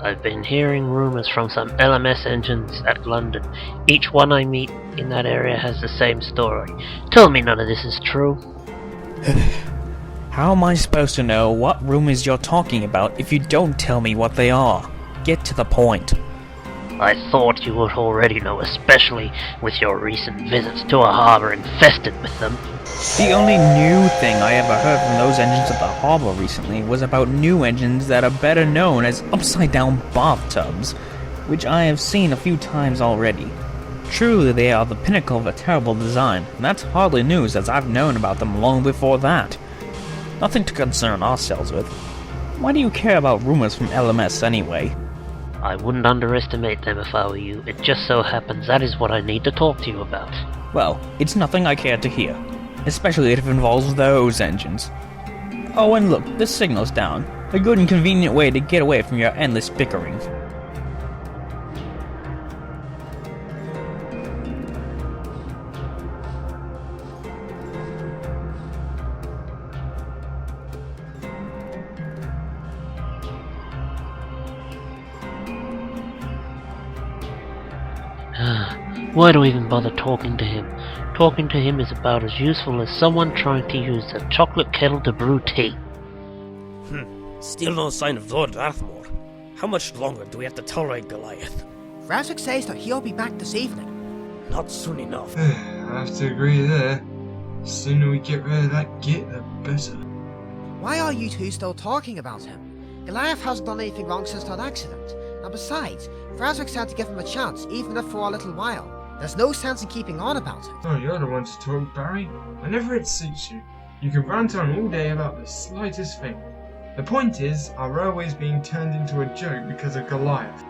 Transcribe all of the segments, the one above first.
I've been hearing rumours from some LMS engines at London. Each one I meet in that area has the same story. Tell me none of this is true. How am I supposed to know what rumours you're talking about if you don't tell me what they are? Get to the point. I thought you would already know, especially with your recent visits to a harbour infested with them. The only new thing I ever heard from those engines at the harbour recently was about new engines that are better known as upside-down bathtubs, which I have seen a few times already. Truly, they are the pinnacle of a terrible design, and that's hardly news as I've known about them long before that. Nothing to concern ourselves with. Why do you care about rumours from LMS anyway? I wouldn't underestimate them if I were you. It just so happens that is what I need to talk to you about. Well, it's nothing I care to hear. Especially if it involves those engines. Oh, and look, the signal's down. A good and convenient way to get away from your endless bickering. Why do I even bother talking to him? Talking to him is about as useful as someone trying to use a chocolate kettle to brew tea. Still no sign of Lord Rathmore. How much longer do we have to tolerate Goliath? Frederick says that he'll be back this evening. Not soon enough. I have to agree there. The sooner we get rid of that git, the better. Why are you two still talking about him? Goliath hasn't done anything wrong since that accident. And besides, Frederick said to give him a chance, even if for a little while. There's no sense in keeping on about it. Oh, you're the one to talk, Barry. Whenever it suits you. You can rant on all day about the slightest thing. The point is, our railway's being turned into a joke because of Goliath.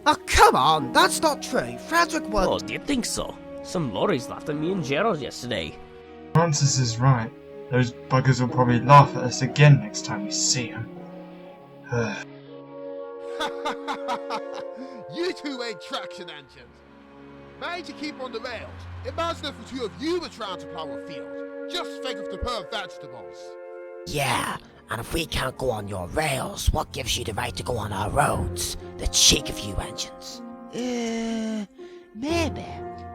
Oh, come on, that's not true. Frederick would... Oh, do you think so? Some lorries laughed at me and Gerald yesterday. Francis is right. Those buggers will probably laugh at us again next time we see them. You two ain't traction engines. Made to keep on the rails. Imagine if the two of you were trying to plow a field. Just think of the poor vegetables. Yeah, and if we can't go on your rails, what gives you the right to go on our roads? The cheek of you engines. Maybe.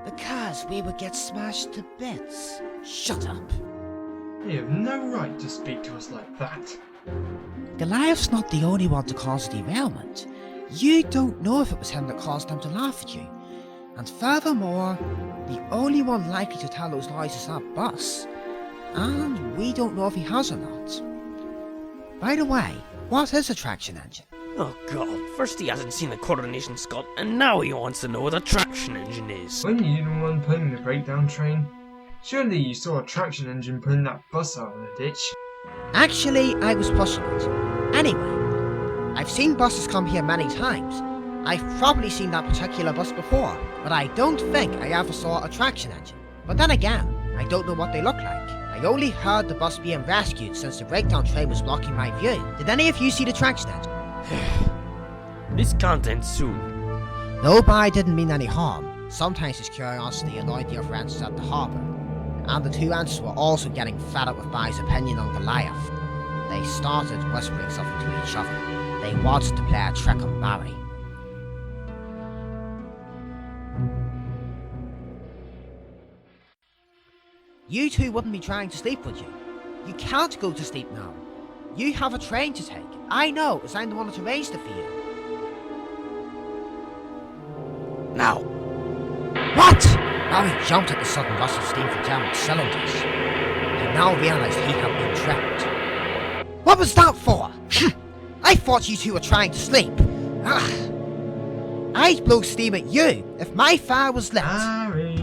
Because we would get smashed to bits. Shut up. You have no right to speak to us like that. Goliath's not the only one to cause a derailment. You don't know if it was him that caused them to laugh at you. And furthermore, the only one likely to tell those lies is that boss. And we don't know if he has or not. By the way, what is a traction engine? Oh god, first he hasn't seen the Coronation Scot, and now he wants to know what a traction engine is. Weren't you the one pulling the breakdown train? Surely you saw a traction engine pulling that bus out of the ditch. Actually, I was pushing it. Anyway, I've seen buses come here many times. I've probably seen that particular bus before, but I don't think I ever saw a traction engine. But then again, I don't know what they look like. I only heard the bus being rescued since the breakdown train was blocking my view. Did any of you see the traction engine? This can't end soon. No, but I didn't mean any harm. Sometimes his curiosity annoyed the other engines at the harbour. And the two engines were also getting fed up with Barry's opinion on Goliath. They started whispering something to each other. They wanted to play a trick on Barry. You two wouldn't be trying to sleep, would you? You can't go to sleep now. You have a train to take. I know, as I'm the one that arranged it for you. Now! What? Barry jumped at the sudden rush of steam from Gerald's cylinders. He now realised he had been trapped. What was that for? I thought you two were trying to sleep. I'd blow steam at you if my fire was lit. Barry!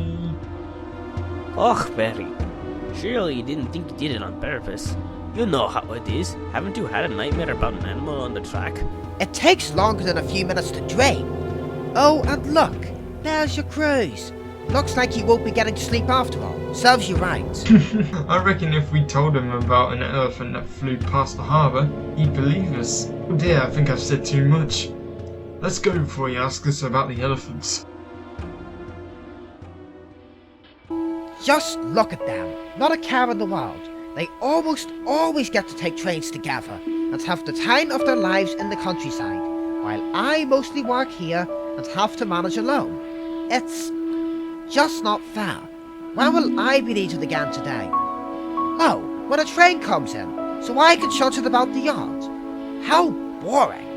Och, Barry. Surely you didn't think you did it on purpose. You know how it is. Haven't you had a nightmare about an animal on the track? It takes longer than a few minutes to drain. Oh, and look, there's your cruise. Looks like you won't be getting to sleep after all. Serves you right. I reckon if we told him about an elephant that flew past the harbour, he'd believe us. Oh dear, I think I've said too much. Let's go before he asks us about the elephants. Just look at them. Not a care in the world. They almost always get to take trains together and have the time of their lives in the countryside. while I mostly work here and have to manage alone. It's just not fair. When will I be needed again today? Oh, when a train comes in, so I can shunter about the yard. How boring.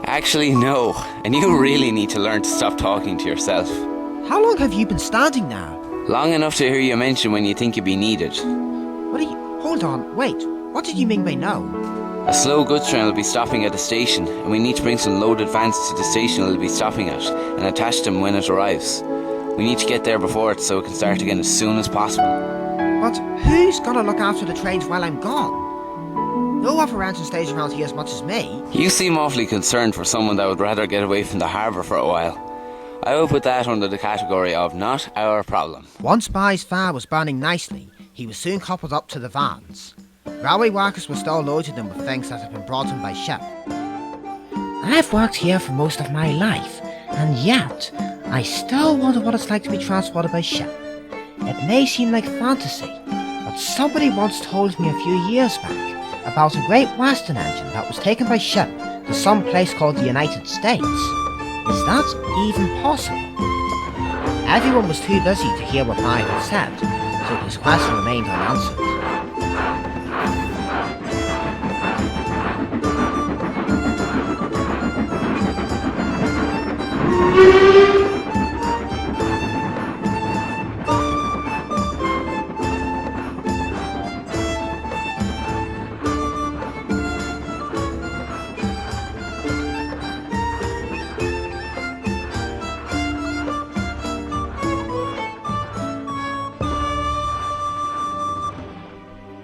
Actually, no. And you really need to learn to stop talking to yourself. How long have you been standing now? Long enough to hear you mention when you think you'd be needed. What are you... Hold on, wait. What did you mean by no? A slow goods train will be stopping at the station, and we need to bring some loaded vans to the station it'll be stopping at, and attach them when it arrives. We need to get there before it so it can start again as soon as possible. But who's gonna look after the trains while I'm gone? No other engine stays around here as much as me. You seem awfully concerned for someone that would rather get away from the harbour for a while. I will put that under the category of not our problem. Once Bai's fire was burning nicely, he was soon coupled up to the vans. Railway workers were still loading them with things that had been brought in by ship. I've worked here for most of my life, and yet I still wonder what it's like to be transported by ship. It may seem like fantasy, but somebody once told me a few years back about a Great Western engine that was taken by ship to some place called the United States. Is that even possible? Everyone was too busy to hear what Bai had said, so his question remained unanswered.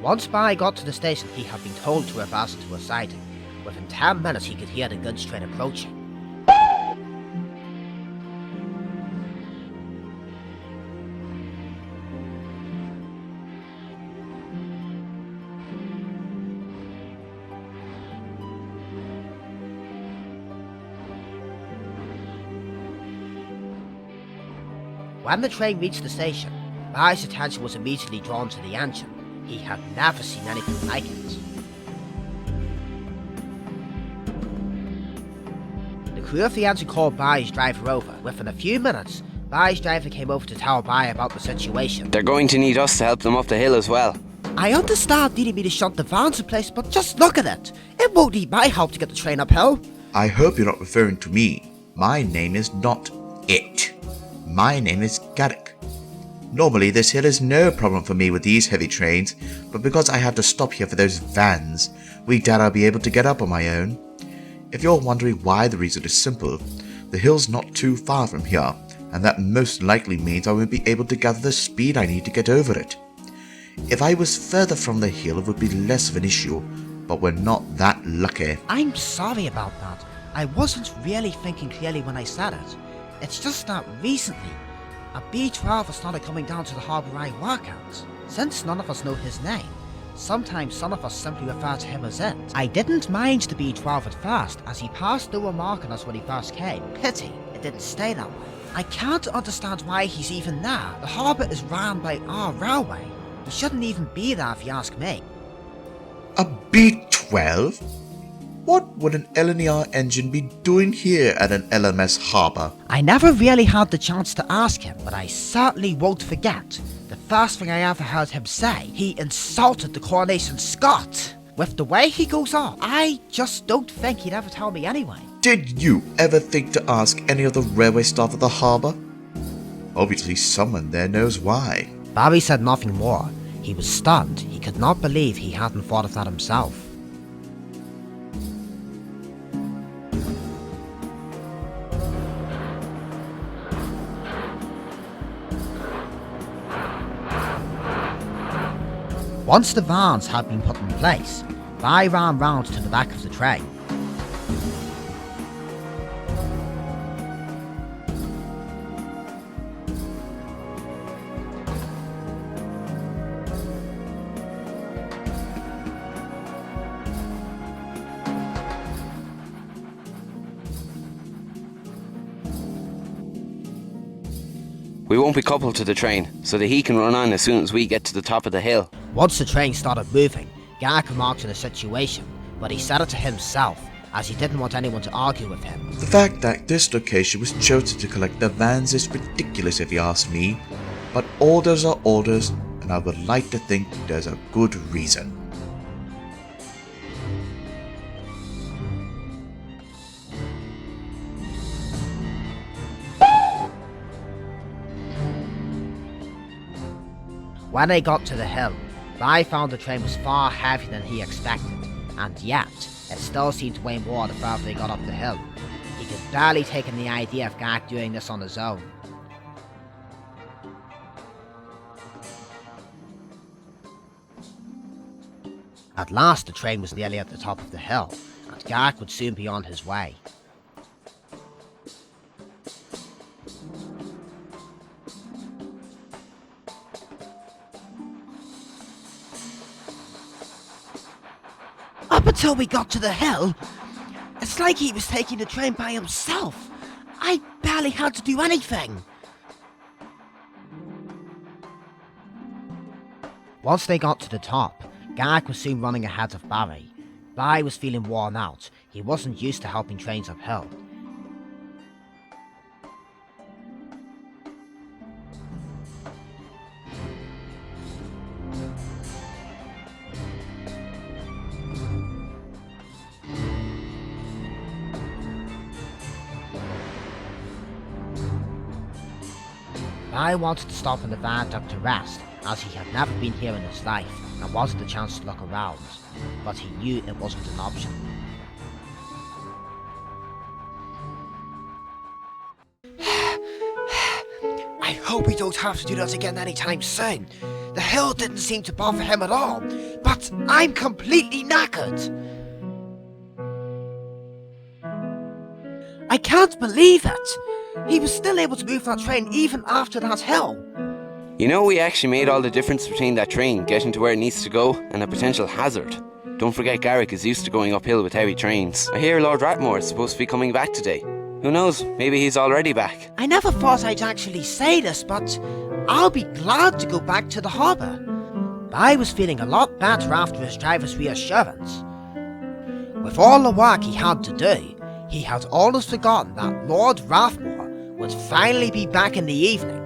Once Bai got to the station, he had been told to reverse into a siding. Within 10 minutes he could hear the goods train approaching. When the train reached the station, Bai's attention was immediately drawn to the engine. He had never seen anything like it. The crew of the engine called Bai's driver over. Within a few minutes, Bai's driver came over to tell Bai about the situation. They're going to need us to help them up the hill as well. I understand needing me to shunt the vans in place, but just look at it. It won't need my help to get the train uphill. I hope you're not referring to me. My name is not it. My name is Garrick. Normally this hill is no problem for me with these heavy trains, but because I have to stop here for those vans, we doubt I'll be able to get up on my own. If you're wondering why, the reason is simple. The hill's not too far from here, and that most likely means I won't be able to gather the speed I need to get over it. If I was further from the hill, it would be less of an issue, but we're not that lucky. I'm sorry about that. I wasn't really thinking clearly when I said it. It's just that recently, a B-12 has started coming down to the harbour I work at. Since none of us know his name, sometimes some of us simply refer to him as it. I didn't mind the B-12 at first, as he passed no remark on us when he first came. Pity, it didn't stay that way. I can't understand why he's even there. The harbour is run by our railway. He shouldn't even be there if you ask me. A B-12? What would an LNER engine be doing here at an LMS harbour? I never really had the chance to ask him, but I certainly won't forget. The first thing I ever heard him say, he insulted the Coronation Scot. With the way he goes on, I just don't think he'd ever tell me anyway. Did you ever think to ask any of the railway staff at the harbour? Obviously someone there knows why. Barry said nothing more. He was stunned. He could not believe he hadn't thought of that himself. Once the vans had been put in place, Bai ran round to the back of the train. We won't be coupled to the train, so that he can run on as soon as we get to the top of the hill. Once the train started moving, Garrick remarked on the situation, but he said it to himself. as he didn't want anyone to argue with him. The fact that this location was chosen to collect the vans is ridiculous if you ask me, but orders are orders, and I would like to think there's a good reason. When they got to the hill, Vi found the train was far heavier than he expected, and yet, it still seemed to weigh more the further they got up the hill. He could barely take in the idea of Garrick doing this on his own. At last the train was nearly at the top of the hill, and Garrick would soon be on his way. Up until we got to the hill, it's like he was taking the train by himself. I barely had to do anything. Once they got to the top, Garrick was soon running ahead of Barry. Barry was feeling worn out. He wasn't used to helping trains uphill. Barry wanted to stop in the viaduct to rest, as he had never been here in his life and wanted a chance to look around, but he knew it wasn't an option. I hope we don't have to do that again anytime soon. The hill didn't seem to bother him at all, but I'm completely knackered. I can't believe it. He was still able to move that train even after that hill. You know, we actually made all the difference between that train getting to where it needs to go and a potential hazard. Don't forget Garrick is used to going uphill with heavy trains. I hear Lord Ratmore is supposed to be coming back today. Who knows, maybe he's already back. I never thought I'd actually say this, but I'll be glad to go back to the harbour. I was feeling a lot better after his driver's reassurance. With all the work he had to do, he had almost forgotten that Lord Rathmore would finally be back in the evening.